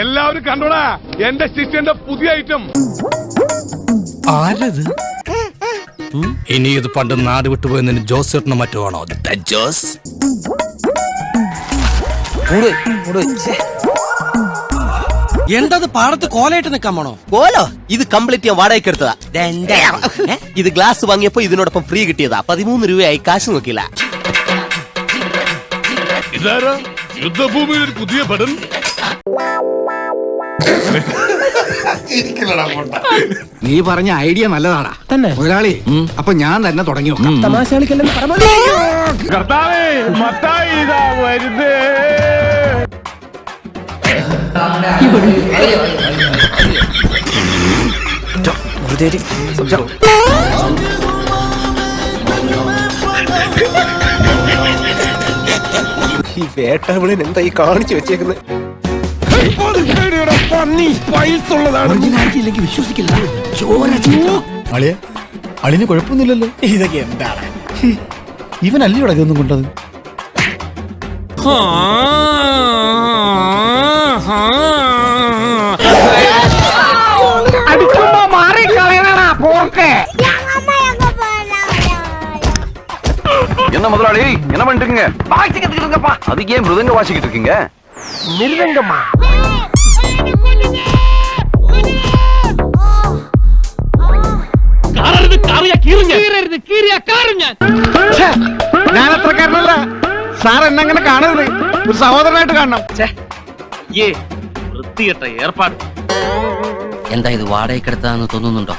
എല്ലാവരും കണ്ടോടാ എന്റെ ശിഷ്യന്റെ പുതിയ ഐറ്റം. ആരത്? ഇനി ഇത് പണ്ട് നാട് വിട്ടുപോയെന്ന് ജോസേട്ടനോ മറ്റോ ആണോ? ജോസ് എന്തത് പാടത്ത് കോലായിട്ട് നിക്കാൻ പോണോ? കോലോ? ഇത് കംപ്ലീറ്റ് ഞാൻ വാടകയ്ക്ക് എടുത്തതാ. ഇത് ഗ്ലാസ് വാങ്ങിയപ്പോ ഇതിനോടൊപ്പം ഫ്രീ കിട്ടിയതാ. 13 രൂപയായി, കാശ് നോക്കില്ല. ഇതാരാ യുദ്ധഭൂമിയിൽ ഒരു പുതിയ പടൻ? നീ പറഞ്ഞ ഐഡിയ നല്ലതാടാ തന്നെ മുതലാളി. അപ്പൊ ഞാൻ തന്നെ തുടങ്ങി തമാശ കളിക്കല്ലെന്ന് കർത്താവേ, മത്തായി ഇതാ വരുന്നേ. ഈ വേട്ടാവിളിന് എന്താ ഈ കാണിച്ചു വെച്ചേക്കുന്നത്? വിശ്വസിക്കില്ല. അളിന് കുഴപ്പമൊന്നുമില്ലല്ലോ. ഇതൊക്കെ എന്താണ് ഇവനല്ലേ ഇവിടെ ഇതൊന്നും കൊണ്ടത്? என்ன முதலாளி, என்ன பண்ணிட்டு வாசிக்கிட்டு இருக்கீங்கப்பா? அதுக்கு ஏன் மிருதங்க வாசிக்கிட்டு இருக்கீங்க? மிருதங்கம்மா? ഞാൻ അത്രക്കാരനല്ല സാർ. എന്നെങ്ങനെ കാണരുത്, ഒരു സഹോദരനായിട്ട് കാണണം. വൃത്തികെട്ട ഏർപ്പാട്. എന്താ ഇത് വാടകയ്ക്കെടുത്താന്ന് തോന്നുന്നുണ്ടോ?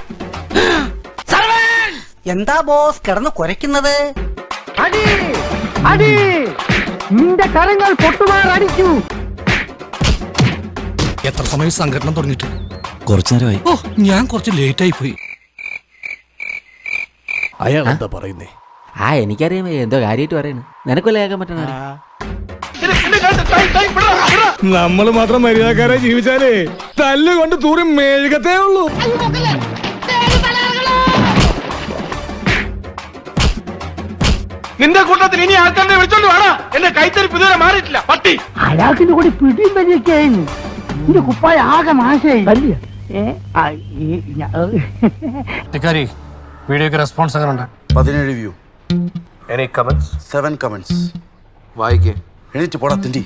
എന്താ ബോസ് കിടന്ന് കുരയ്ക്കുന്നത്? നിന്റെ കരങ്ങൾ പൊട്ടുമാർ അടിക്കൂ. എത്ര സമയം സംഘടന തുടങ്ങിയിട്ട്? കുറച്ചു നേരമായി. ഓ, ഞാൻ കുറച്ച് ലേറ്റ് ആയി പോയി. അയാൾ എന്താ പറയുന്നേ? എനിക്കറിയാം എന്തോ കാര്യമായിട്ട് പറയുന്നു. നിനക്കൊല്ല കേൾക്കാൻ പറ്റണ. നമ്മള് മാത്രം മര്യാദക്കാരെ ജീവിച്ചാലേ തല്ലുകൊണ്ട് തൂറി മെഴുകത്തേ ഉള്ളൂ. നിന്റെ കൂട്ടത്തിൽ ഇനി ആൾക്കാരെ വിളിച്ചോണ്ട് വേണം. എന്റെ കൈത്തരിപ്പ് ഇതുവരെ മാറിയിട്ടില്ല. പട്ടി അയാൾക്കിന്റെ കൂടി പിടിയും വലിയൊക്കെയായിരുന്നു. നിന്റെ കുപ്പായ ആകെ നാശായി. വീഡിയോക്ക് റെസ്പോൺസ് അങ്ങനെ ഉണ്ട്. 17 വ്യൂ. 7 കമന്റ്സ്. വായിക്കേ. എണീറ്റ് പോടാ തിണ്ടി.